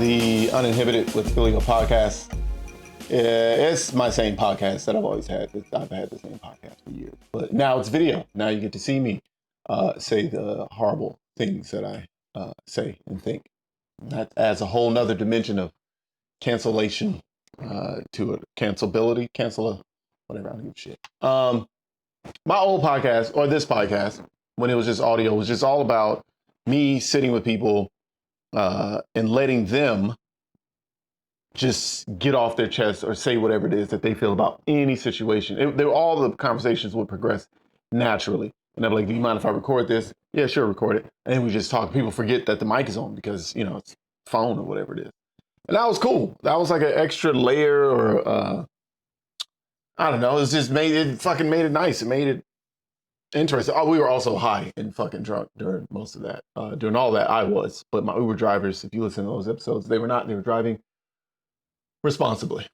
the Uninhibited with Filio podcast. It's my same podcast that I've always had. I've had the same podcast for years. But now it's video. Now you get to see me say the horrible things that I say and think. That adds a whole nother dimension of cancellation to it. Cancelability. Whatever, I don't give a shit. My old podcast, or this podcast, when it was just audio, was just all about me sitting with people and letting them just get off their chest or say whatever it is that they feel about any situation. All the conversations would progress naturally. And I'd be like, do you mind if I record this? Yeah, sure, record it. And we just talk. People forget that the mic is on because, you know, it's phone or whatever it is. And that was cool. That was like an extra layer or, I don't know. It fucking made it nice. It made it interesting. Oh, we were also high and fucking drunk during most of that. During all that, I was. But my Uber drivers, if you listen to those episodes, they were not. They were driving responsibly.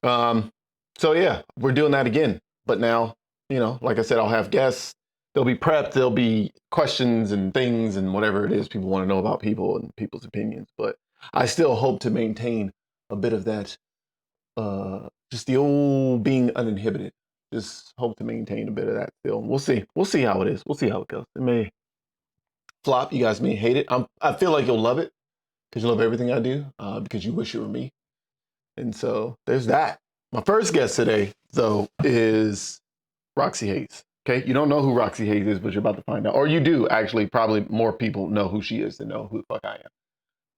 So yeah, we're doing that again. But now, you know, like I said, I'll have guests. They'll be prepped. There'll be questions and things and whatever it is people want to know about people and people's opinions. But I still hope to maintain a bit of that, just the old being uninhibited. Just hope to maintain a bit of that still. We'll see. We'll see how it is. We'll see how it goes. It may flop. You guys may hate it. I feel like you'll love it because you love everything I do because you wish it were me. And so there's that. My first guest today, though, is Roxxy Haze. Okay, you don't know who Roxxy Haze is, but you're about to find out. Or you do, actually. Probably more people know who she is than know who the fuck I am.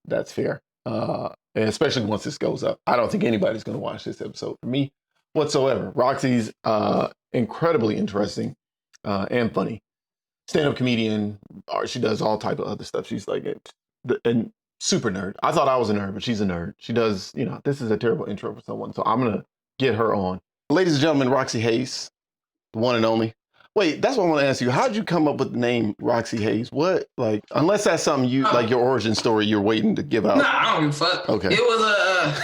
That's fair. And especially once this goes up. I don't think anybody's going to watch this episode for me whatsoever. Roxy's incredibly interesting and funny. Stand-up comedian. Or she does all type of other stuff. She's like and super nerd. I thought I was a nerd, but she's a nerd. She does, you know, this is a terrible intro for someone, so I'm going to get her on. Ladies and gentlemen, Roxxy Haze, the one and only. Wait, that's what I want to ask you. How'd you come up with the name Roxxy Haze? What, like, unless that's something you, like your origin story you're waiting to give out. No, I don't give a fuck. Okay. It was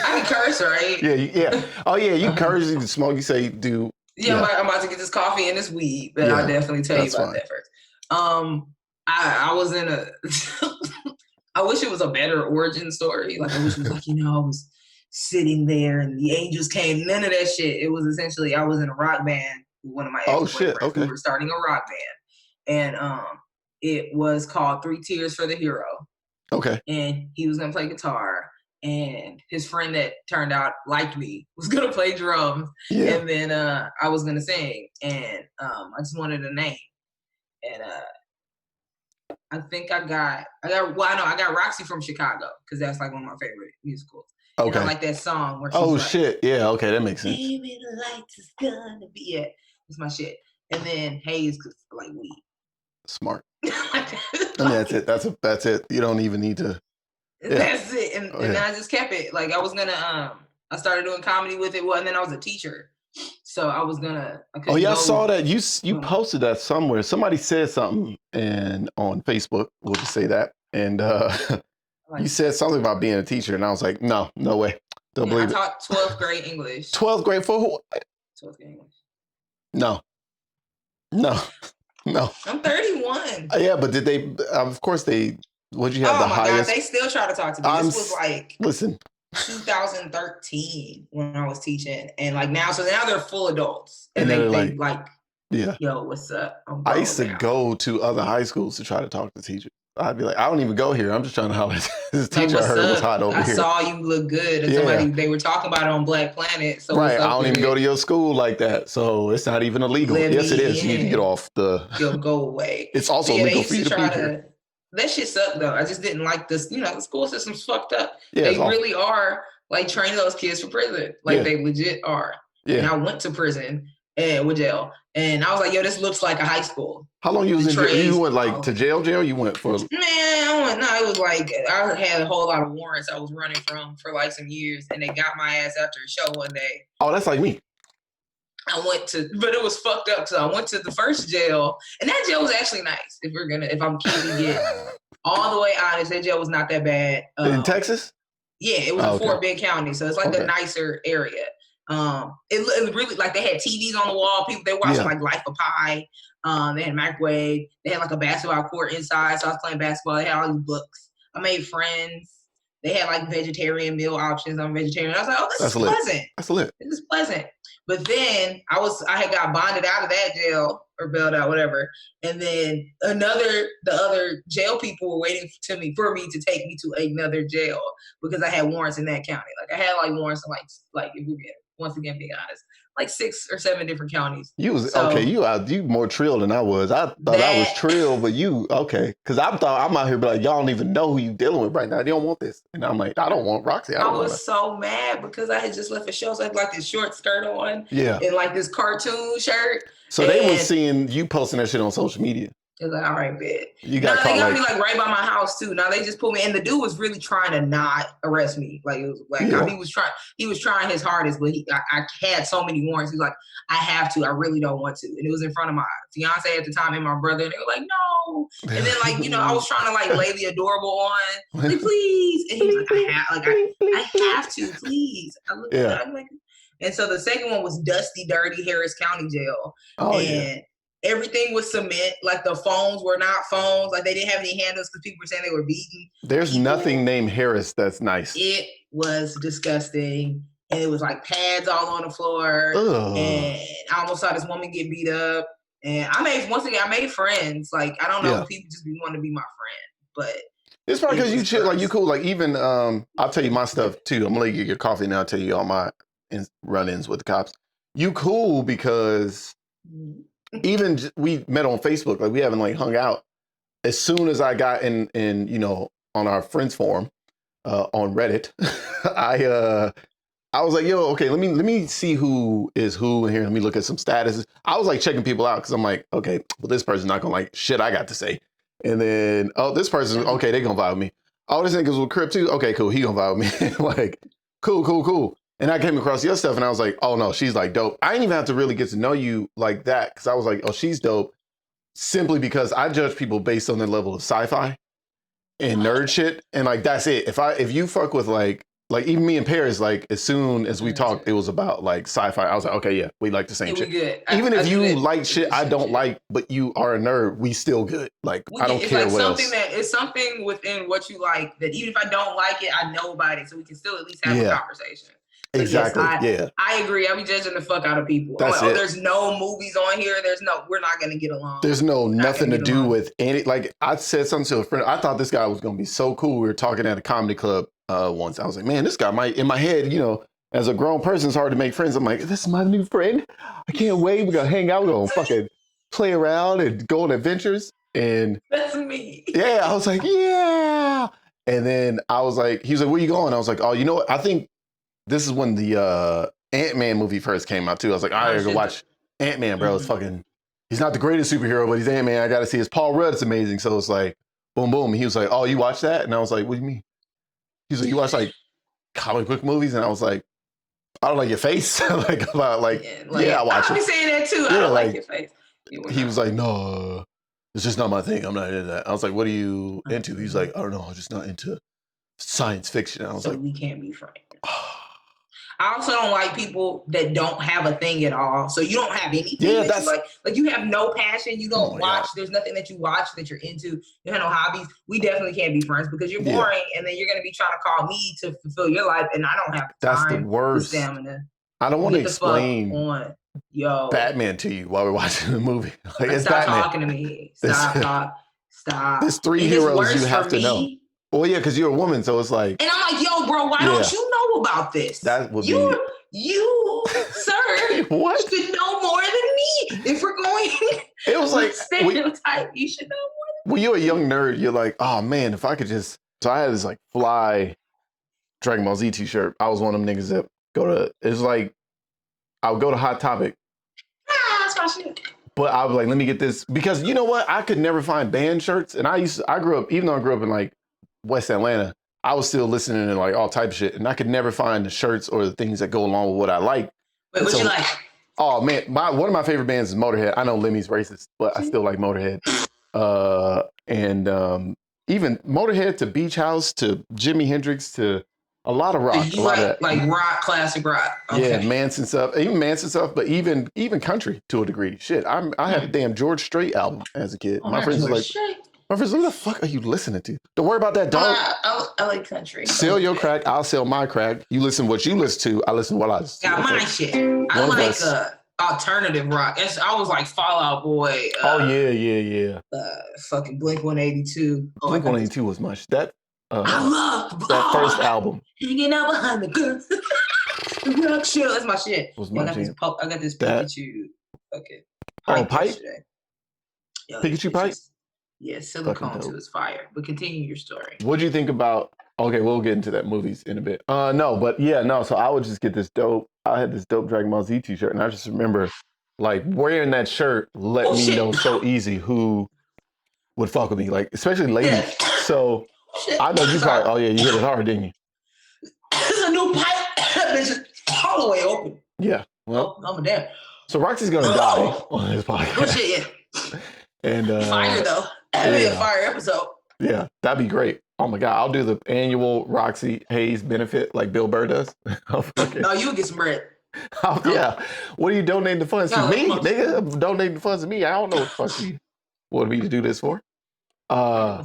I can curse, right? Yeah. Oh yeah, you curse, you smoke, you say, do. Yeah, I'm about to get this coffee and this weed, but I'll definitely tell you about that first. I was in a, I wish it was a better origin story. Like, I wish it was like, you know, I was sitting there and the angels came. None of that shit. It was essentially, I was in a rock band with one of my ex-boyfriends. Oh shit, okay. We were starting a rock band. And it was called 3 Tears for the Hero. Okay. And he was going to play guitar. And his friend that turned out liked me was going to play drums. Yeah. And then I was going to sing. And I just wanted a name. And I think I got Roxy from Chicago because that's like one of my favorite musicals. Okay. And I like that song where she's like, shit. Yeah, okay, that makes sense. Baby, the lights is gonna be it. That's my shit. And then Haze, cause like weed. Smart. I mean, that's it. That's it. You don't even need to. Yeah. That's it. And then I just kept it. Like I was gonna I started doing comedy with it. Well, and then I was a teacher. So I was gonna. I saw that you posted that somewhere. Somebody said something and on Facebook. We'll just say that. And you said something about being a teacher, and I was like, no way. Don't believe it. I taught 12th grade English. 12th grade for who? 12th grade English. No. I'm 31. Yeah, but did they? Of course they. Would you have the highest? God, they still try to talk to me. This was like. Listen. 2013 when I was teaching, and like now they're full adults, and they like, yeah, yo, what's up? I used to go to other high schools to try to talk to teachers. I'd be like, I don't even go here. I'm just trying to holler at this teacher. I heard was hot over here. I saw you look good, and they were talking about it on Black Planet. So right, I don't even go to your school like that, so it's not even illegal. Yes, it is. You need to get off the. You'll go away. It's also illegal for you to be here. That shit sucked though. I just didn't like this. You know, the school system's fucked up. Yeah, they really are like training those kids for prison. Like they legit are. Yeah. And I went to prison and with jail, and I was like, yo, this looks like a high school. How long you was in jail? You went like to jail? You went for? Man, it was like I had a whole lot of warrants I was running from for like some years, and they got my ass after a show one day. Oh, that's like me. But it was fucked up. So I went to the first jail, and that jail was actually nice. If I'm keeping it all the way honest, that jail was not that bad. In Texas? Yeah, it was in Fort Bend County, so it's like a nicer area. It really like they had TVs on the wall. People they watching like Life of Pi. They had a microwave. They had like a basketball court inside, so I was playing basketball. They had all these books. I made friends. they had like vegetarian meal options. I'm vegetarian. I was like, oh, this is lit. pleasant. That's lit. This is pleasant. But then I had got bonded out of that jail or bailed out, whatever. And then the other jail people were waiting for me to take me to another jail because I had warrants in that county. Like I had like warrants in like if we get once again being honest, like 6 or 7 different counties. You was okay. You more trill than I was. I thought I was trill, but you okay? Because I thought I'm out here, but like y'all don't even know who you dealing with right now. They don't want this, and I'm like, I don't want Roxy. I was so mad because I had just left a show, so I had like this short skirt on, and like this cartoon shirt. So they were seeing you posting that shit on social media. It's like, all right, bet. You got they got me like right by my house too. Now they just pulled me, and the dude was really trying to not arrest me. Like it was like he was trying his hardest, but I had so many warrants. He was like, I have to. I really don't want to. And it was in front of my fiance at the time and my brother, and they were like, no. And then like I was trying to like lay the adorable on, like please, and he was like, I have to, please. I looked at it, I'm like, and so the second one was dusty, dirty Harris County Jail, everything was cement. Like the phones were not phones. Like they didn't have any handles because people were saying they were beaten. There's nothing named Harris that's nice. It was disgusting. And it was like pads all on the floor. Ugh. And I almost saw this woman get beat up. And I made friends. Like, I don't know if people just want to be my friend. But it's probably because you chill, like you cool. Like even I'll tell you my stuff too. I'm gonna let you get your coffee and I'll tell you all my run-ins with the cops. You cool because even we met on Facebook, like we haven't like hung out. As soon as I got in on our friends forum on Reddit, I was like, yo, okay, let me see who is who in here. Let me look at some statuses. I was like checking people out because I'm like, okay, well this person's not gonna like shit I got to say. And then this person, okay, they gonna vibe with me. Oh, this nigga's with Crip too. Okay, cool, he gonna vibe with me. Like, cool. And I came across your stuff and I was like, oh no, she's like dope. I didn't even have to really get to know you like that because I was like, oh, she's dope. Simply because I judge people based on their level of sci-fi and nerd shit. And like, that's it. If you fuck with like even me and Paris, like as soon as we talked, it was about like sci-fi. I was like, okay, yeah, we like the same shit. Good. Even if you like shit I don't like, but you are a nerd, we still good. Like I don't care what else. It's something within what you like that even if I don't like it, I know about it, so we can still at least have a conversation. Exactly. Yes, I agree. I be judging the fuck out of people. That's it. There's no movies on here. We're not gonna get along. There's nothing to do with any. Like I said something to a friend. I thought this guy was gonna be so cool. We were talking at a comedy club once. I was like, man, this guy might. In my head, as a grown person, it's hard to make friends. I'm like, this is my new friend. I can't wait. We're gonna hang out. We're gonna fucking play around and go on adventures. And that's me. Yeah, I was like, yeah. And then I was like, he was like, where you going? I was like, oh, you know what? I think. This is when the Ant-Man movie first came out too. I was like, I gotta go watch Ant-Man, bro. It's fucking, he's not the greatest superhero, but he's Ant-Man. I gotta see his Paul Rudd. It's amazing. So it's like, boom, boom. And he was like, oh, you watch that? And I was like, what do you mean? He's like, you watch like comic book movies? And I was like, I don't like your face. Like about like, I watch it. I be saying that too. I don't like your face. He was like, no, it's just not my thing. I'm not into that. I was like, what are you into? He's like, I don't know. I'm just not into science fiction. And I was like, we can't be friends. I also don't like people that don't have a thing at all. So you don't have anything that you like. Like you have no passion. You don't watch. God. There's nothing that you watch that you're into. You have no hobbies. We definitely can't be friends because you're boring. And then you're going to be trying to call me to fulfill your life. And I don't have the time. That's the worst. The stamina. I don't want to explain Batman to you while we're watching the movie. Like, it's Stop Batman. Talking to me. Stop. There's 3 heroes you have to know. Well, yeah, because you're a woman, so it's like. And I'm like, yo, bro, why don't you know about this? That would you, sir, what? should know more than me. If we're going, it was like stereotype. You should know more. When you're a young nerd, you're like, oh man, if I could just. So I had this like fly Dragon Ball Z t-shirt. I was one of them niggas that it's like, I would go to Hot Topic. That's my shit. But I was like, let me get this because you know what? I could never find band shirts, and I grew up, even though I grew up in like West Atlanta, I was still listening to like all type of shit, and I could never find the shirts or the things that go along with what I like. Wait, what you like? Oh man, one of my favorite bands is Motorhead. I know Lemmy's racist, but I still like Motorhead. And even Motorhead to Beach House to Jimi Hendrix to a lot of rock. So like rock, classic rock. Okay. Yeah, Manson stuff, but even country to a degree. Shit, I had a damn George Strait album as a kid. My friends was like, Murphy, what the fuck are you listening to? Don't worry about that, dog. I like country. Sell your crack. I'll sell my crack. You listen to what you listen to. I listen to what I listen to. Got my shit. I like alternative rock. I was like Fall Out Boy. Yeah. Fucking Blink 182. Blink 182 was my shit. That I love that first album. Hanging out behind the girl. Rock show. That's my shit. Was my jam. I got this Pikachu. Okay. Pipe? Yo, Pikachu pipe? Yeah, silicone to his fire. But continue your story. What'd you think about? Okay, we'll get into that movies in a bit. So I would just get this dope. I had this dope Dragon Ball Z t-shirt, and I just remember like wearing that shirt let me know so easy who would fuck with me, like especially ladies. Yeah. So I know you probably. You hit it hard, didn't you? This is a new pipe. It's all the way open. Yeah. Well, I'm damn. So Roxy's gonna die on this podcast. Oh shit, yeah. And fire though. That'd be a fire episode. Yeah, that'd be great. Oh my God, I'll do the annual Roxxy Haze benefit like Bill Burr does. No, you would get some bread. Yeah. What are you donating the funds to? Me? Nigga, donating the funds to me. I don't know what the fuck you wanted me to do this for. But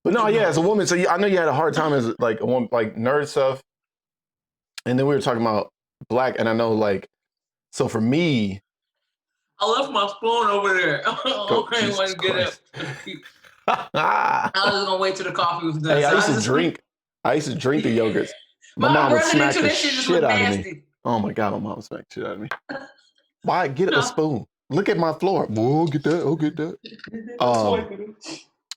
no, yeah, as a woman, so I know you had a hard time as like a woman, like nerd stuff. And then we were talking about black, and I know like, so for me, I left my spoon over there. Okay, when get it. I was gonna wait till the coffee was done. Hey, I used to drink the yogurts. My mom would smack the shit out of me. Oh my God, my mom would smack the shit out of me. Why get a spoon? Look at my floor. Whoa, get that. Oh, get that.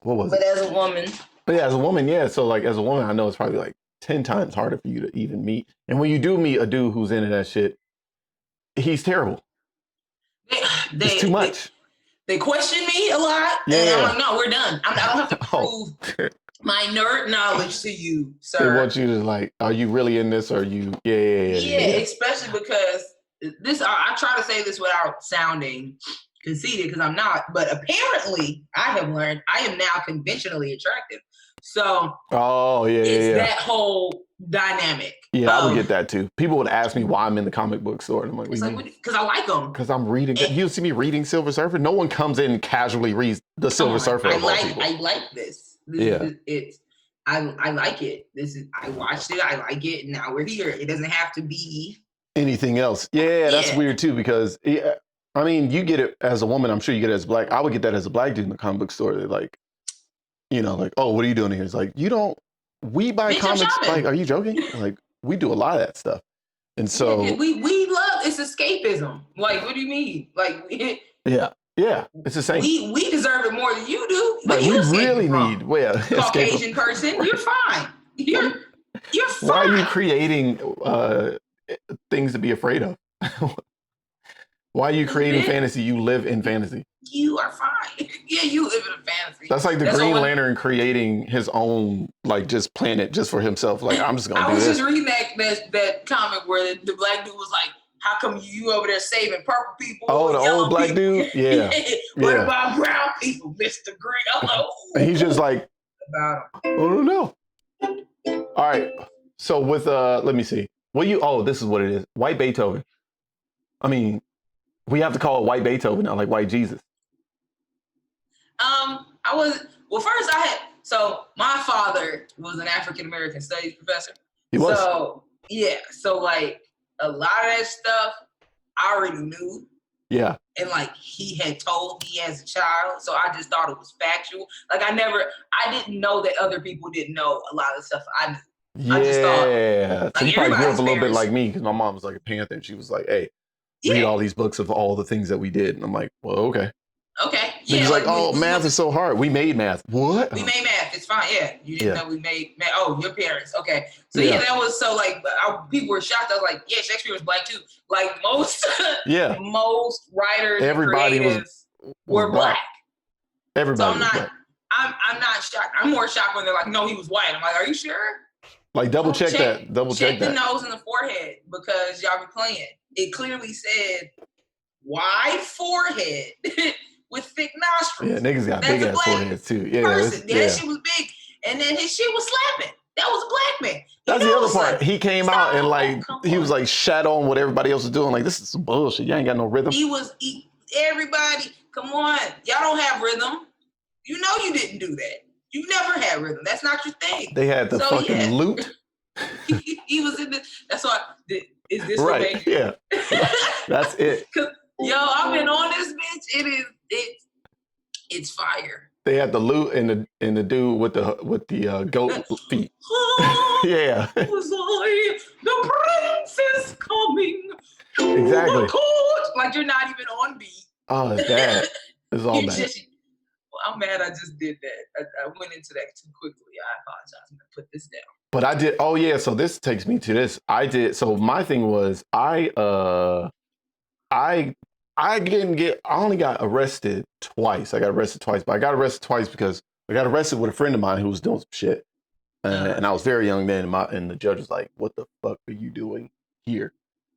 What was it? But as a woman. But yeah, as a woman, yeah. So like as a woman, I know it's probably like 10 times harder for you to even meet. And when you do meet a dude who's into that shit, he's terrible. It's too much. They question me a lot. Yeah. And I'm like, no, we're done. I don't have to prove my nerd knowledge to you, sir. They want you to like, are you really in this? Or are you? Yeah. Especially because I try to say this without sounding conceited because I'm not. But apparently, I have learned I am now conventionally attractive. So, it's that whole dynamic. Yeah, I would get that too. People would ask me why I'm in the comic book store, and I'm like, because I like them. Because I'm reading. You see me reading Silver Surfer. No one comes in and casually reads the Silver Surfer. I like this. I like it. I watched it. I like it. Now we're here. It doesn't have to be anything else. Yeah, that's weird too. Because I mean, you get it as a woman. I'm sure you get it as black. I would get that as a black dude in the comic book store. They're like, like, oh, what are you doing here? It's like, we buy comics. Like, are you joking? Like, we do a lot of that stuff. And so we love it's escapism. Like, what do you mean? Like, yeah, it's the same. We deserve it more than you do. Like, we really need Caucasian person. You're fine. You're fine. Why are you creating things to be afraid of? Why are you creating fantasy? You live in fantasy. You are fine. Yeah, you live in a fantasy. That's like the Green Lantern creating his own, like, just planet just for himself. Like, I'm just gonna do this. I was just reading that comic where the black dude was like, "How come you over there saving purple people?" Oh, the old black dude. Yeah. What about brown people, Mr. Green? I'm like, and he's just like, about him. I don't know. All right. So with let me see. This is what it is. White Beethoven. I mean, we have to call it White Beethoven now, like White Jesus. My father was an African American studies professor. He was. So like a lot of that stuff I already knew. Yeah. And like he had told me as a child, so I just thought it was factual. Like I didn't know that other people didn't know a lot of the stuff I knew. Yeah. I just thought, so you probably grew up a little bit like me because my mom was like a Panther and she was like, "Hey, read all these books of all the things that we did." And I'm like, "Well, okay." Okay. Yeah. He's like, math is so hard. We made math. What? We made math. It's fine. Yeah. You didn't know we made math. Oh, your parents. Okay. So that was so like people were shocked. I was like, yeah, Shakespeare was black too. Like most most writers everybody and creatives were black. Everybody was black. I'm not shocked. I'm more shocked when they're like, no, he was white. I'm like, are you sure? Like double check that. Check the nose and the forehead because y'all be playing. It clearly said wide forehead with thick nostrils. Yeah, niggas got big ass foreheads too. Yeah, that shit was big, and then his shit was slapping. That was a black man. That's the other part. Like, he came out and like he was like shat on what everybody else was doing. Like, this is some bullshit. You ain't got no rhythm. Everybody. Come on, y'all don't have rhythm. You know you didn't do that. You never had rhythm. That's not your thing. They had the fucking lute. He was in the. That's why. Is this right? Yeah. That's it. Yo, I've been on this bitch. It's fire. They had the lute and the dude with the goat feet. Yeah. Was I the prince is coming to exactly. the court? Like you're not even on beat. Oh, it's bad. It's all bad. I'm mad I just did that. I went into that too quickly. I apologize. I'm gonna put this down. But I did. Oh yeah. So this takes me to this. I did. So my thing was I only got arrested twice. I got arrested twice, but I got arrested twice because I got arrested with a friend of mine who was doing some shit. And I was very young then, and the judge was like, "What the fuck are you doing here?"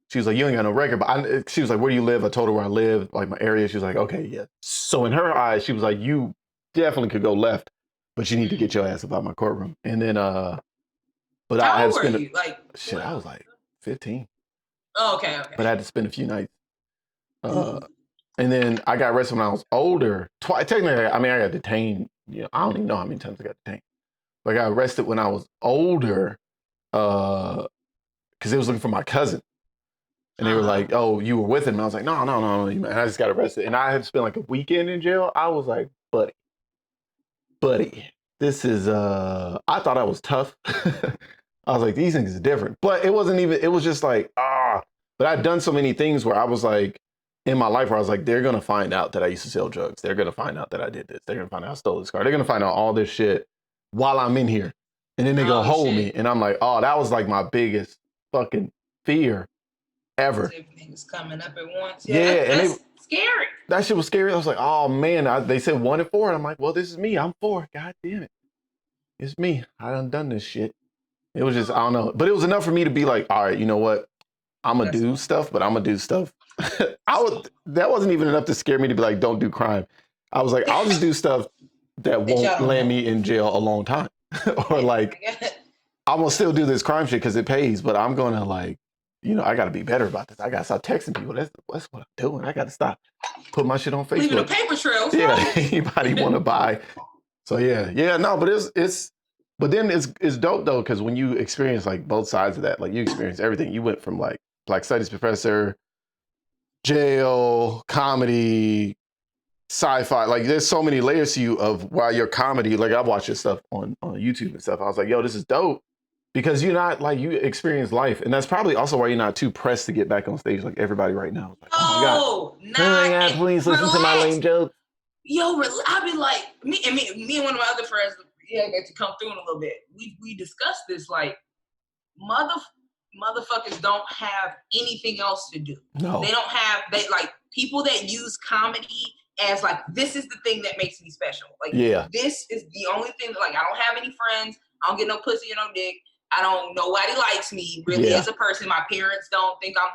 She was like, "You ain't got no record." But she was like, "Where do you live?" I told her where I live, like my area. She was like, "Okay, yeah." So in her eyes, she was like, "You definitely could go left, but you need to get your ass about my courtroom." And then, but how I had old to spend were you? Like, shit. I was like 15. Oh, okay. But I had to spend a few nights. And then I got arrested when I was older. Technically, I mean, I got detained. You know, I don't even know how many times I got detained. But I got arrested when I was older because they was looking for my cousin. And they were like, "Oh, you were with him." And I was like, no, man. I just got arrested. And I had spent like a weekend in jail. I was like, buddy, this is, I thought I was tough. I was like, these things are different. But it wasn't even, it was just like, But I'd done so many things where I was like, in my life where I was like, they're going to find out that I used to sell drugs. They're going to find out that I did this. They're going to find out I stole this car. They're going to find out all this shit while I'm in here. And then they're going to hold me. And I'm like, that was like my biggest fucking fear ever. Everything was coming up at once. Yeah, that's scary. That shit was scary. I was like, oh man. They said 1 and 4. And I'm like, well, this is me. I'm 4. God damn it. It's me. I done this shit. It was just, I don't know. But it was enough for me to be like, all right, you know what? I'm going to do stuff, but I'm going to do stuff. That wasn't even enough to scare me to be like, don't do crime. I was like, I'll just do stuff that won't land me in jail a long time. Or like, I'm going to still do this crime shit because it pays, but I'm going to like, you know, I got to be better about this. I got to stop texting people. That's what I'm doing. I got to stop. Put my shit on Facebook. Leaving a paper trail. Yeah, anybody want to buy. So yeah, no, but but then it's dope though, because when you experience like both sides of that, like you experience everything. You went from like Black Studies professor, jail, comedy, sci-fi. Like there's so many layers to you of why your comedy, like I've watched your stuff on YouTube and stuff. I was like, yo, this is dope. Because you're not like, you experience life. And that's probably also why you're not too pressed to get back on stage like everybody right now. Like, oh my God, please listen to my lame jokes. Yo, I've been like, me and one of my other friends, got to come through in a little bit. We discussed this, like, motherfuckers don't have anything else to do. No. They don't have, like, people that use comedy as like, this is the thing that makes me special. Like, this is the only thing that, like, I don't have any friends. I don't get no pussy or no dick. Nobody likes me really as a person. My parents don't think I'm,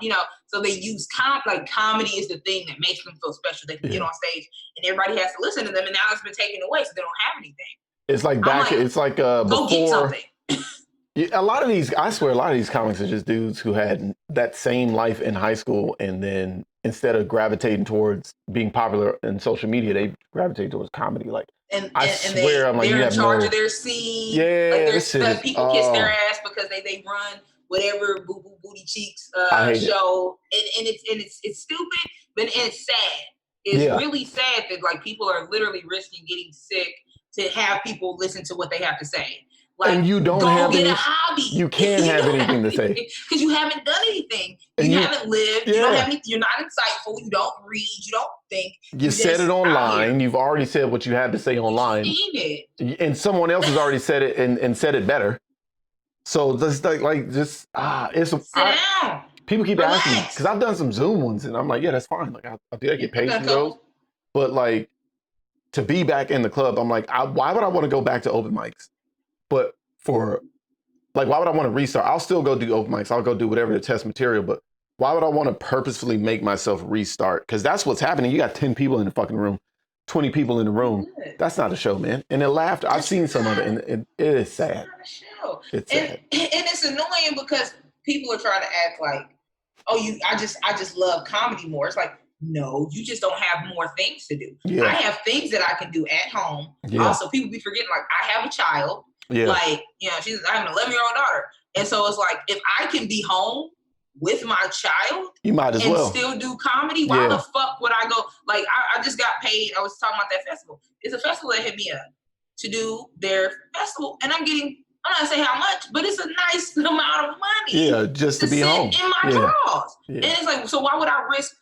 so they use comedy is the thing that makes them feel special. They can get on stage and everybody has to listen to them, and now it's been taken away, so they don't have anything. It's like before. Go get something. A lot of these comics are just dudes who had that same life in high school, and then instead of gravitating towards being popular in social media, they gravitate towards comedy. Like, I swear, I'm like, they're in charge of their scene. Like people kiss their ass because they run whatever booty cheeks show, and it's stupid, but it's sad. It's really sad that like people are literally risking getting sick to have people listen to what they have to say. Like, and you don't have a hobby. You can't have anything to say because you haven't done anything. You haven't lived. You don't have any. You're not insightful. You don't read. You don't think. You said it online. You've already said what you had to say online. You've seen it. And someone else has already said it and said it better. So just it's sit down. People keep asking me because I've done some Zoom ones, and I'm like, yeah, that's fine. Like I do. I get paid for those. But like to be back in the club, I'm like, why would I want to go back to open mics? But why would I want to restart? I'll still go do open mics. I'll go do whatever to test material. But why would I want to purposefully make myself restart? Because that's what's happening. You got 10 people in the fucking room, 20 people in the room. That's not a show, man. And it laughed. I've seen some of it, and it is sad. It's not a show. It's sad. And it's annoying because people are trying to act like, I just love comedy more. It's like, No, you just don't have more things to do. Yeah. I have things that I can do at home. Yeah. Also, people be forgetting, like, I have a child. Yeah. Like, you know, I have an 11-year-old daughter. And so it's like, if I can be home with my child, you might as well still do comedy, why the fuck would I go? Like, I just got paid. I was talking about that festival. It's a festival that hit me up to do their festival. And I'm not gonna say how much, but it's a nice amount of money. Yeah, just to be sit home in my drawers. Yeah. And it's like, so why would I risk?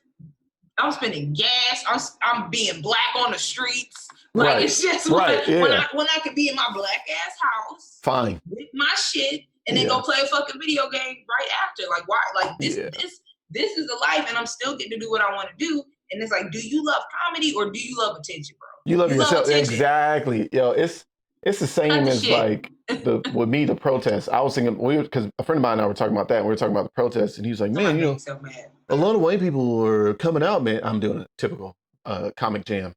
I'm spending gas. I'm being black on the streets. Like, it's just when I could be in my black ass house, fine, with my shit, and then go play a fucking video game right after. Like, why? Like, this is the life, and I'm still getting to do what I want to do. And it's like, do you love comedy or do you love attention, bro? You love yourself. Exactly. Yo, it's the same as like with me, the protest. I was thinking, because a friend of mine and I were talking about that. And we were talking about the protest, and he was like, man, you know, so mad. A lot of white people are coming out, man. I'm doing a typical comic jam.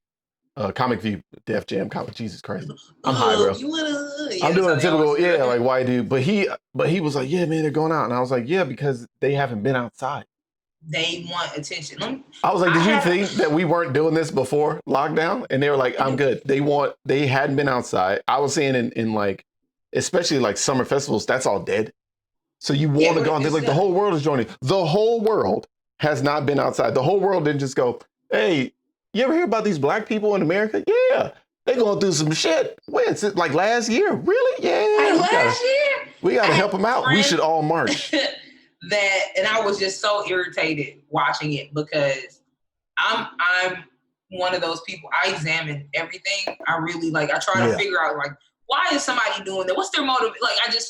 Comic View, Def Jam, comic. Jesus Christ, I'm high, bro. I'm doing a typical, like white dude. But he was like, yeah, man, they're going out, and I was like, yeah, because they haven't been outside. They want attention. I was like, did you think that we weren't doing this before lockdown? And they were like, I'm good. They hadn't been outside. I was saying in like, especially like summer festivals, that's all dead. So you want to go, and they're like, the whole world is joining. The whole world has not been outside. The whole world didn't just go, hey, you ever hear about these black people in America? Yeah, they're going through some shit. When? Like last year? Really? Yeah. Last year? We got to help them out. We should all march. And I was just so irritated watching it because I'm one of those people. I examine everything. I really I try to figure out, like, why is somebody doing that? What's their motive? Like, I just,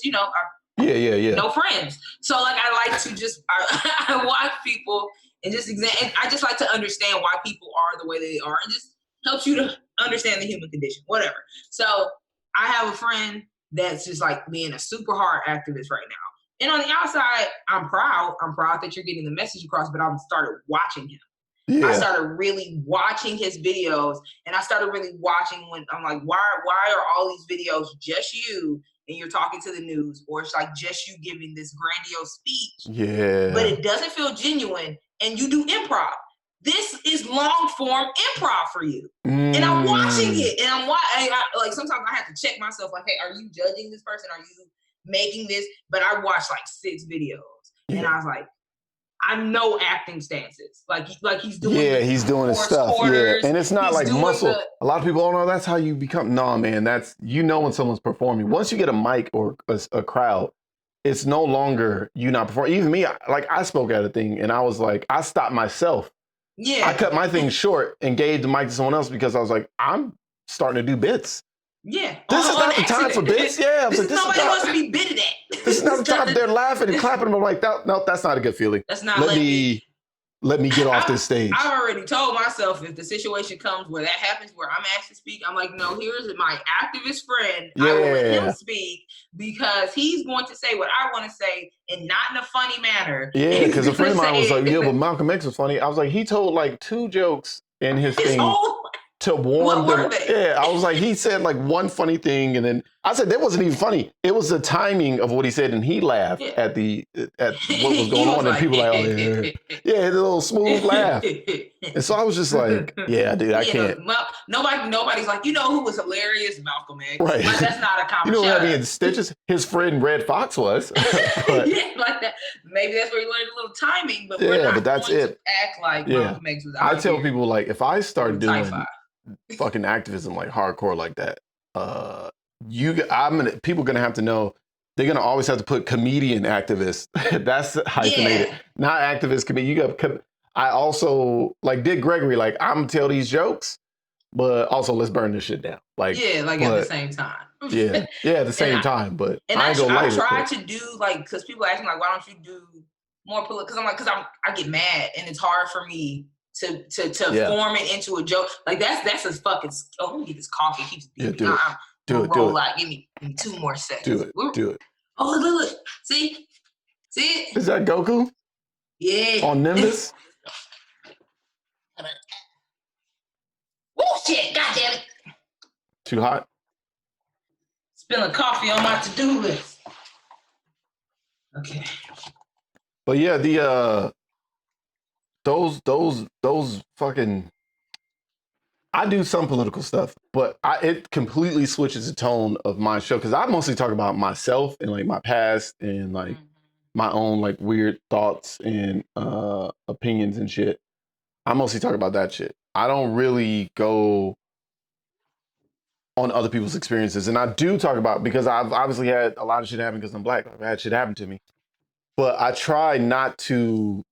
no friends. So like, I like to just, I watch people and just examine. I just like to understand why people are the way they are, and just helps you to understand the human condition, whatever. So I have a friend that's just like being a super hard activist right now. And on the outside, I'm proud. I'm proud that you're getting the message across, but I started watching him. Yeah. I started really watching his videos, and I started really watching when I'm like, why are all these videos just you and you're talking to the news, or it's like just you giving this grandiose speech, but it doesn't feel genuine, and you do improv. This is long form improv for you. And I'm watching it, and I'm like, sometimes I have to check myself, like, hey, are you judging this person? Are you making this? But I watched like 6 videos, and I was like, I know acting stances. Like he's doing he's doing his stuff. Quarters, and it's not like muscle. A lot of people don't know that's how you become. No, man, that's, when someone's performing. Once you get a mic or a crowd, it's no longer you not performing. Even me, I spoke at a thing, and I was like, I stopped myself. Yeah, I cut my thing short and gave the mic to someone else because I was like, I'm starting to do bits. Yeah, this is not the time for bits. Yeah, this wants to be bitted at. This is not the time. They're laughing and clapping. I'm like, no, that's not a good feeling. That's not. Let me get off this stage. I've already told myself, if the situation comes where that happens, where I'm asked to speak, I'm like, no, here's my activist friend. I will let him speak because he's going to say what I want to say, and not in a funny manner. Yeah, because a friend of mine was like, yeah, but Malcolm X was funny. I was like, he told like 2 jokes in his thing. To warn them. Yeah, I was like, he said like one funny thing, and then I said that wasn't even funny. It was the timing of what he said, and he laughed at what was going on, and people like, oh, yeah, a little smooth laugh. And so I was just like, yeah, dude, I can't. Nobody's like, who was hilarious? Malcolm X. Right. Like, that's not a common. What I mean? Stitches. His friend Red Fox was. But, like that. Maybe that's where you learned a little timing, but we're not that's going it. To act like Malcolm X was. I tell people, like, if I start doing fucking activism like hardcore like that, people gonna have to know, they're gonna always have to put comedian activist. That's hyphenated, not activist comedian. You got. I also like Dick Gregory. Like, I'm gonna tell these jokes, but also let's burn this shit down. Like, at the same time. at the same time. But I try to do, like, because people ask me like, why don't you do more political? Because I'm like, I get mad, and it's hard for me to form it into a joke. Like, that's a fucking. Oh, let me get this coffee. It keeps beeping. Do it. Give me 2 more seconds. Do it. Oh, look. See it? Is that Goku? Yeah. On Nimbus? Oh shit! God damn it! Too hot? Spilling coffee on my to-do list. Okay. But yeah, those fucking. I do some political stuff, but it completely switches the tone of my show because I mostly talk about myself and like my past and like my own like weird thoughts and opinions and shit. I mostly talk about that shit. I don't really go on other people's experiences, and I do talk about because I've obviously had a lot of shit happen because I'm Black. I've had shit happen to me, but I try not to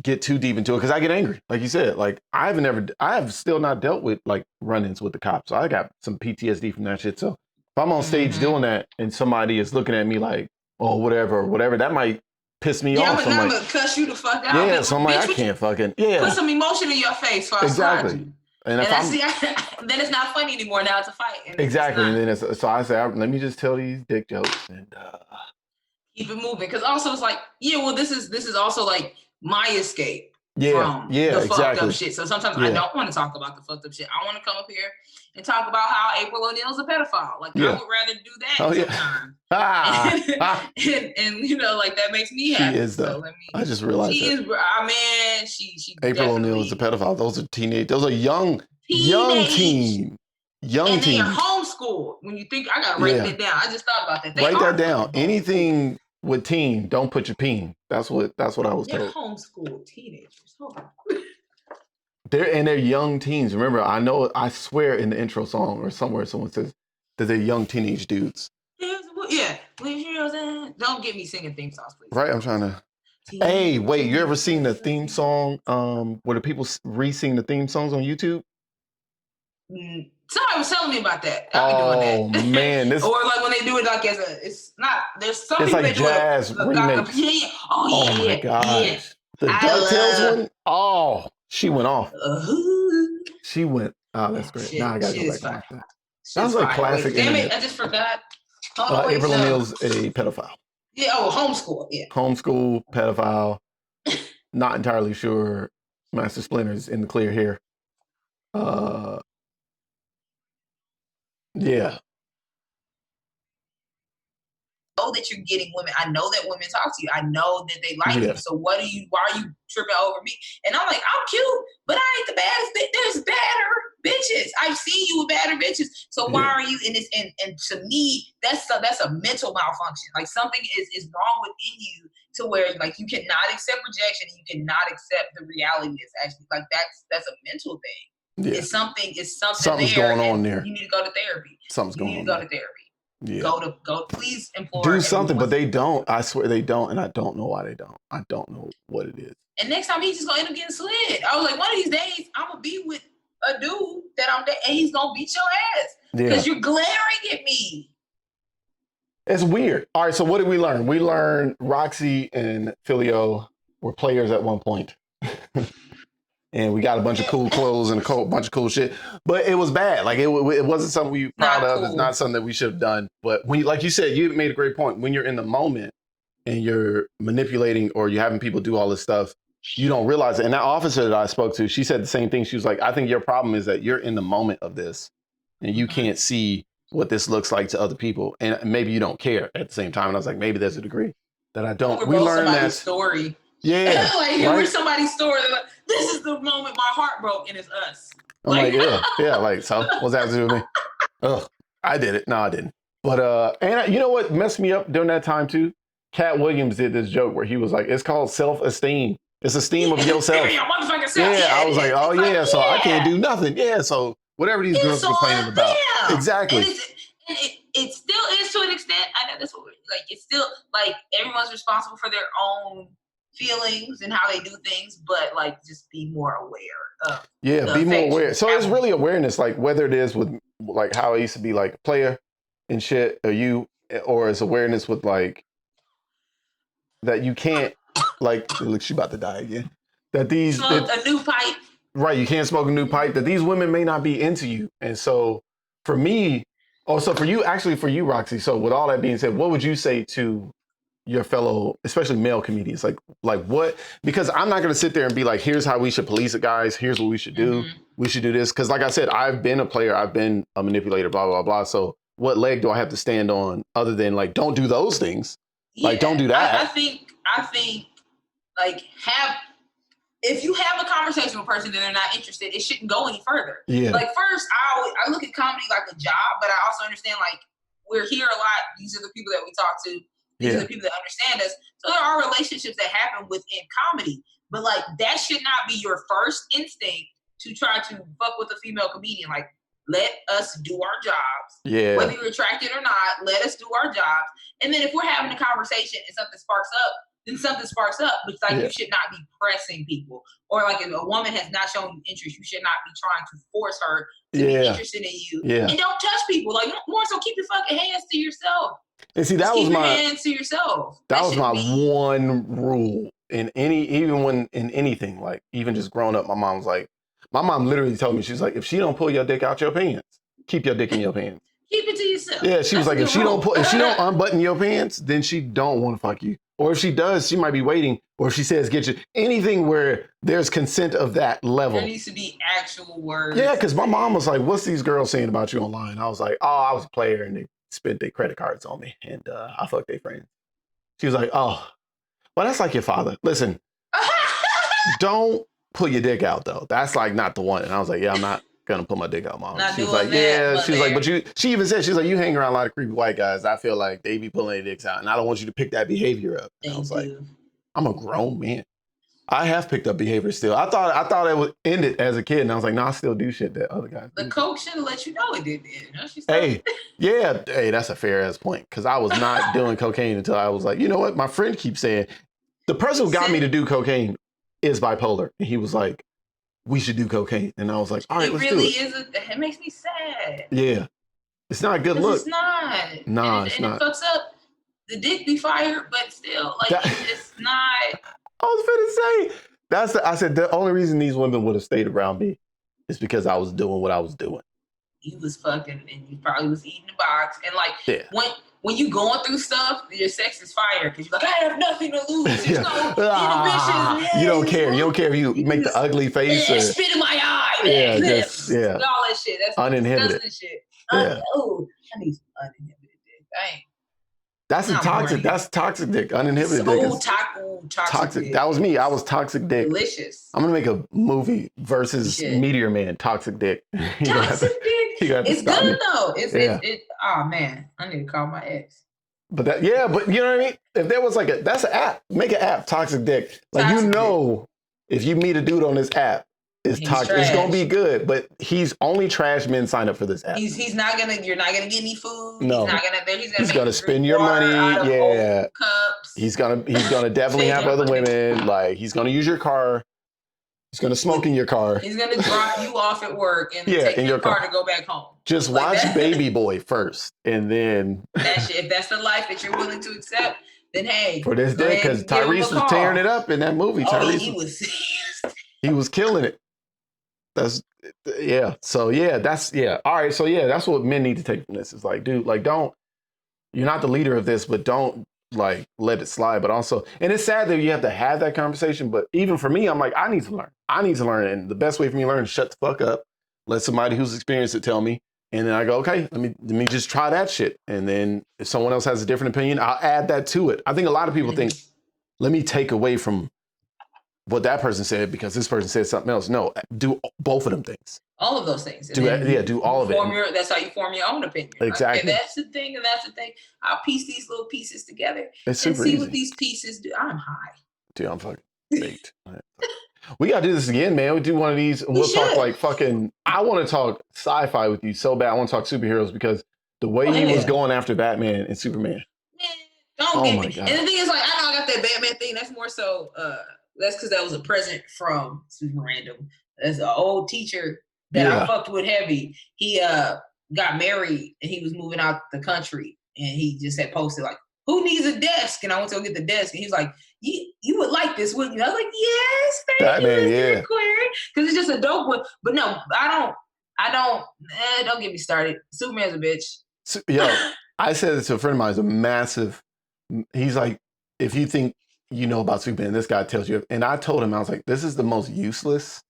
get too deep into it because I get angry. Like you said, like I have still not dealt with like run-ins with the cops. So I got some PTSD from that shit. So if I'm on stage doing that and somebody is looking at me like, oh, whatever, that might piss me off. Yeah, I'm gonna cuss you the fuck out. Yeah, so I'm like, I can't fucking, put some emotion in your face for exactly. And then it's not funny anymore. Now it's a fight. Exactly. And then so I say, let me just tell these dick jokes and keep it moving. Because also it's like, yeah, well, this is also like my escape from the fucked up shit. So sometimes I don't want to talk about the fucked up shit. I want to come up here and talk about how April O'Neil's a pedophile. Like I would rather do that sometimes. And you know, like that makes me happy. She is though. So, I just realized she is. She April O'Neil is a pedophile. Those are teenage. Those are young teen. And they are homeschooled. When you think, I gotta write that down. I just thought about that. Write that down. Anything with teen, don't put your peen. That's what I was told. They're homeschooled teenagers. Hold on. They're young teens. Remember, I swear in the intro song or somewhere someone says that they're young teenage dudes. Yeah. Don't get me singing theme songs, please. Right, I'm trying to. Hey, wait, you ever seen the theme song where the people re-sing the theme songs on YouTube? Somebody was telling me about that. I'll be doing that. Oh man, or like when they do it like it's not. There's some it's people like jazz remix. Yeah. Oh my gosh. Yeah. The DuckTales one. Oh, she went off. She went. Oh, that's great. Now I gotta go back and watch that. Sounds like classic. Wait, damn it! I just forgot. April O'Neil's a pedophile. Yeah. Oh, homeschool. Yeah. Homeschool pedophile. Not entirely sure. Master Splinter's in the clear here. Yeah. I know that you're getting women. I know that women talk to you. I know that they like you. So why are you tripping over me? And I'm like, I'm cute, but I ain't the baddest bitch. There's badder bitches. I've seen you with badder bitches. So why are you in this? And to me, that's a mental malfunction. Like something is wrong within you to where like you cannot accept rejection and you cannot accept the reality that's actually like that's a mental thing. Yeah. It's something's going on there. You need to go to therapy. Something's going on. You need to go to therapy. Yeah. Go. Please implore. Do something, but they don't. I swear they don't, and I don't know why they don't. I don't know what it is. And next time he's just gonna end up getting slid. I was like, one of these days I'm gonna be with a dude that I'm there, and he's gonna beat your ass because you're glaring at me. It's weird. All right, so what did we learn? We learned Roxy and Filio were players at one point. And we got a bunch of cool clothes and a bunch of cool shit. But it was bad. Like, it wasn't something we were proud of. Cool. It's not something that we should have done. But when, like you said, you made a great point. When you're in the moment and you're manipulating or you're having people do all this stuff, you don't realize it. And that officer that I spoke to, she said the same thing. She was like, I think your problem is that you're in the moment of this and you can't see what this looks like to other people. And maybe you don't care at the same time. And I was like, maybe there's a degree that I don't. We learned that story. Yeah. Like, here's somebody's story. Like, this is the moment my heart broke, and it's us. I'm like, yeah. Like, so what's that to do with me? Ugh, I did it. No, I didn't. But and you know what messed me up during that time too? Cat Williams did this joke where he was like, "It's called self-esteem. It's esteem of yourself." I was like, "Oh yeah, so I can't do nothing." Yeah, so whatever these girls are complaining about, exactly. And it still is to an extent. I know that's what it's still like everyone's responsible for their own feelings and how they do things, but like just be more aware of be more aware. So it's really awareness, like whether it is with like how I used to be like a player and shit, or it's awareness with like that you can't like look, she about to die again. That these smoke a new pipe. Right, you can't smoke a new pipe, that these women may not be into you. And so for me, for you, Roxy, so with all that being said, what would you say to your fellow, especially male comedians, like what? Because I'm not going to sit there and be like, here's how we should police it, guys. Here's what we should do. We should do this. Because like I said, I've been a player. I've been a manipulator, blah, blah, blah. So what leg do I have to stand on other than like, don't do those things. Like, don't do that. I think like if you have a conversation with a person and they're not interested, it shouldn't go any further. Yeah. Like first, I look at comedy like a job, but I also understand like we're here a lot. These are the people that we talk to. These are the people that understand us. So there are relationships that happen within comedy, but like that should not be your first instinct to try to fuck with a female comedian. Like, let us do our jobs. Yeah. Whether you're attracted or not, let us do our jobs. And then if we're having a conversation and something sparks up, then something sparks up. But it's like you should not be pressing people. Or like if a woman has not shown you interest, you should not be trying to force her to be interested in you. Yeah. And don't touch people. Like more so keep your fucking hands to yourself. And see, that was my hands to yourself. That was my one rule in anything, like even just growing up, my mom literally told me, she's like, if she don't pull your dick out your pants, keep your dick in your pants. Keep it to yourself. Yeah, she was like, if she don't unbutton your pants, then she don't want to fuck you. Or if she does, she might be waiting. Or if she says, get you, anything where there's consent of that level. There needs to be actual words. Yeah, because my mom was like, what's these girls saying about you online? I was like, oh, I was a player and they spent their credit cards on me and I fucked their friends. She was like, oh, well, that's like your father. Listen, don't pull your dick out though. That's like not the one. And I was like, yeah, I'm not gonna pull my dick out, Mom. She was like, yeah. She was like, but she even said, she's like, you hang around a lot of creepy white guys. I feel like they be pulling their dicks out and I don't want you to pick that behavior up. And I was like, I'm a grown man. I have picked up behavior still. I thought it would end it as a kid, and I was like, no, I still do shit that other guys do. The coke should let you know it did. Hey, that's a fair ass point, because I was not doing cocaine until I was like, you know what? My friend keeps saying, the person who got me to do cocaine is bipolar. And he was like, we should do cocaine. And I was like, all right, let's do it. It makes me sad. Yeah. It's not a good look. It's not. Nah, it's not. It fucks up. The dick be fired, but still, like, it's not. I was finna say, I said the only reason these women would have stayed around me is because I was doing what I was doing. You was fucking, and you probably was eating the box, and like when you going through stuff, your sex is fire because you're like, I have nothing to lose. There's no inhibitions. You don't care. You don't care if you make the ugly face or spit in my eye. All that shit. That's uninhibited. Shit. Yeah. I need some uninhibited dick. Dang. That's toxic. That's toxic dick. Uninhibited dick. Toxic. That was me. I was toxic dick. Delicious. I'm gonna make a movie versus Meteor Man. Toxic dick. Toxic dick. It's good though. Oh man, I need to call my ex. But you know what I mean? If there was like that's an app. Make an app. Toxic dick. Like toxic dick. If you meet a dude on this app, it's toxic. Trash. It's gonna be good, but he's only trash men sign up for this app. He's not gonna. You're not gonna get any food. No. He's gonna spend your money. Yeah. Cups. He's gonna definitely have other women. Like he's gonna use your car. He's gonna smoke in your car. He's gonna drop you off at work and take your car to go back home. Just watch Baby Boy first, and then if that's the life that you're willing to accept, then hey, for this day, because Tyrese was tearing it up in that movie. He was killing it. So all right. So that's what men need to take from this. It's like, dude, like you're not the leader of this, but don't like let it slide. But also, and it's sad that you have to have that conversation. But even for me, I'm like, I need to learn. And the best way for me to learn is shut the fuck up. Let somebody who's experienced it tell me. And then I go, okay, let me just try that shit. And then if someone else has a different opinion, I'll add that to it. I think a lot of people think, let me take away from what that person said because this person said something else. No, do both of them things. All of those things. Do all of it. That's how you form your own opinion. Exactly. Okay, that's the thing, and that's the thing. I'll piece these little pieces together and see what these pieces do. I'm high. Dude, I'm fucking baked. We gotta do this again, man. We do one of these. We'll talk like fucking. I want to talk sci-fi with you so bad. I want to talk superheroes because the way he was going after Batman and Superman. Man, don't get me. God. And the thing is, like, I know I got that Batman thing. That's more so. That's because that was a present from super random. That's an old teacher that I fucked with heavy. He got married and he was moving out the country and he just had posted like, who needs a desk? And I went to go get the desk and he was like, you would like this, wouldn't you? I was like, yes, thank you, Mr. Query. Because it's just a dope one. But no, don't get me started. Superman's a bitch. Yo, I said this to a friend of mine. He's a massive, he's like, if you think you know about Superman, this guy tells you. And I told him, I was like, this is the most useless,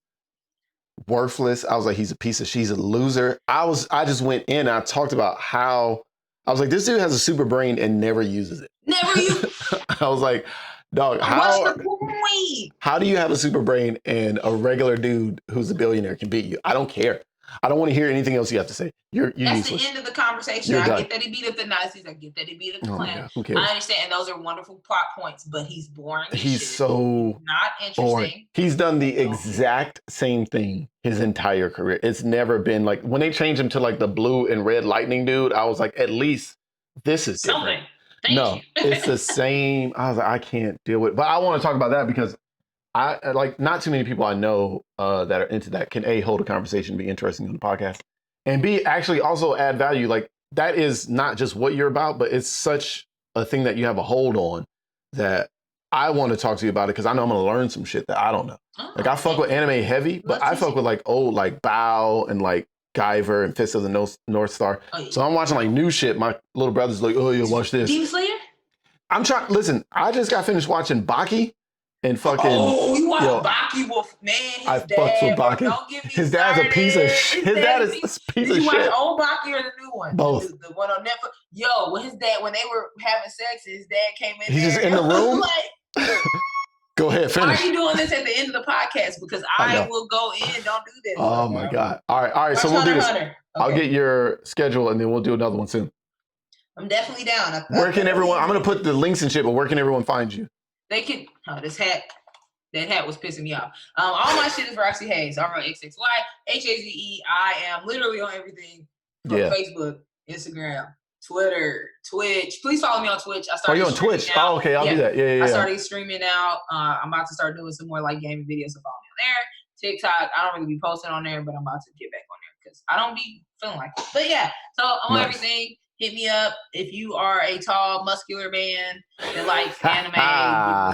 worthless. I was like, he's a piece of shit. He's a loser. I just went in and I talked about how, I was like, this dude has a super brain and never uses it. Never use. I was like, dog, what's the point? we? How do you have a super brain and a regular dude who's a billionaire can beat you? I don't care. I don't want to hear anything else you have to say. You're That's useless. The end of the conversation. You're I done. get that he beat up the Nazis. I get that he beat up the Klan. Who cares? I understand, and those are wonderful plot points. But he's boring. He's so not interesting. Boring. He's done the exact same thing his entire career. It's never been like when they changed him to like the blue and red lightning dude. I was like, at least this is something. No, it's the same. I was like, I can't deal with it. But I want to talk about that because I like not too many people I know that are into that can A, hold a conversation, be interesting on the podcast, and B, actually also add value. Like that is not just what you're about, but it's such a thing that you have a hold on that I want to talk to you about it because I know I'm going to learn some shit that I don't know. Like I fuck with anime heavy, but I fuck with like old like Bow and like Guyver and Fist of the North Star. So I'm watching like new shit. My little brother's like, oh yeah, watch this. Demon Slayer? I'm trying. Listen, I just got finished watching Baki and fucking. Oh, you watch Baki Wolf, man. I fucked with Baki. Don't get me His dad's a piece of shit. His dad is a piece of shit. Did you watch old Baki or the new one? Both. The one on Netflix. Yo, when his dad, when they were having sex, his dad came in. He's just in the room. Go ahead, finish. Why are you doing this at the end of the podcast? Because I will go in. Don't do this. Oh my God. All right. So we'll do this. Okay. I'll get your schedule and then we'll do another one soon. I'm definitely down. Where can everyone, I'm going to put the links and shit, but where can everyone find you? They can, that hat was pissing me off. All my shit is Roxxy Haze, RoXXY, HAZE. I am literally on everything from Facebook, Instagram, Twitter, Twitch. Please follow me on Twitch. I started. Oh, you're on Twitch? Out. Oh, okay. I'll do that. Yeah. I started streaming out. I'm about to start doing some more like gaming videos. So follow me on there. TikTok. I don't really be posting on there, but I'm about to get back on there because I don't be feeling like it. But yeah, so I'm on everything. Hit me up if you are a tall, muscular man that likes anime.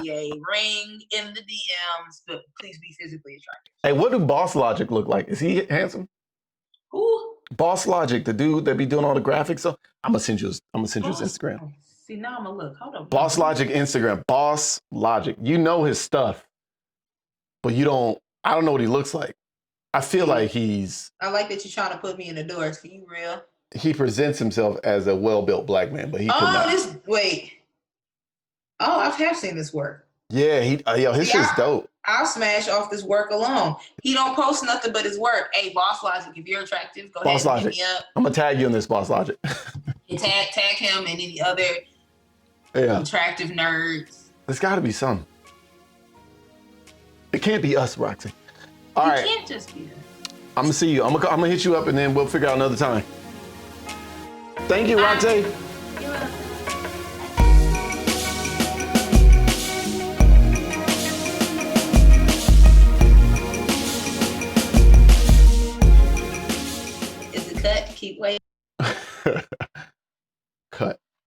Give me a ring in the DMs, but please be physically attractive. Hey, what do Boss Logic look like? Is he handsome? Who? Boss Logic, the dude that be doing all the graphics. So I'm gonna send you his Instagram. See, now I'm gonna look. Hold on. Boss Logic Instagram. Boss Logic. You know his stuff, but you don't. I don't know what he looks like. I feel like he's. I like that you're trying to put me in the doors. For you real? He presents himself as a well-built black man, but he could not. Wait. Oh, I have seen this work. Yeah, his shit's dope. I'll smash off this work alone. He don't post nothing but his work. Hey, Boss Logic, if you're attractive, go ahead and hit me up. I'm gonna tag you in this, Boss Logic. Tag him and any other attractive nerds. There's got to be some. It can't be us, Roxy. All right. It can't just be us. I'm gonna see you. I'm gonna hit you up and then we'll figure out another time. Thank you, Roxy. You're welcome. Is it cut? Keep waiting. Cut.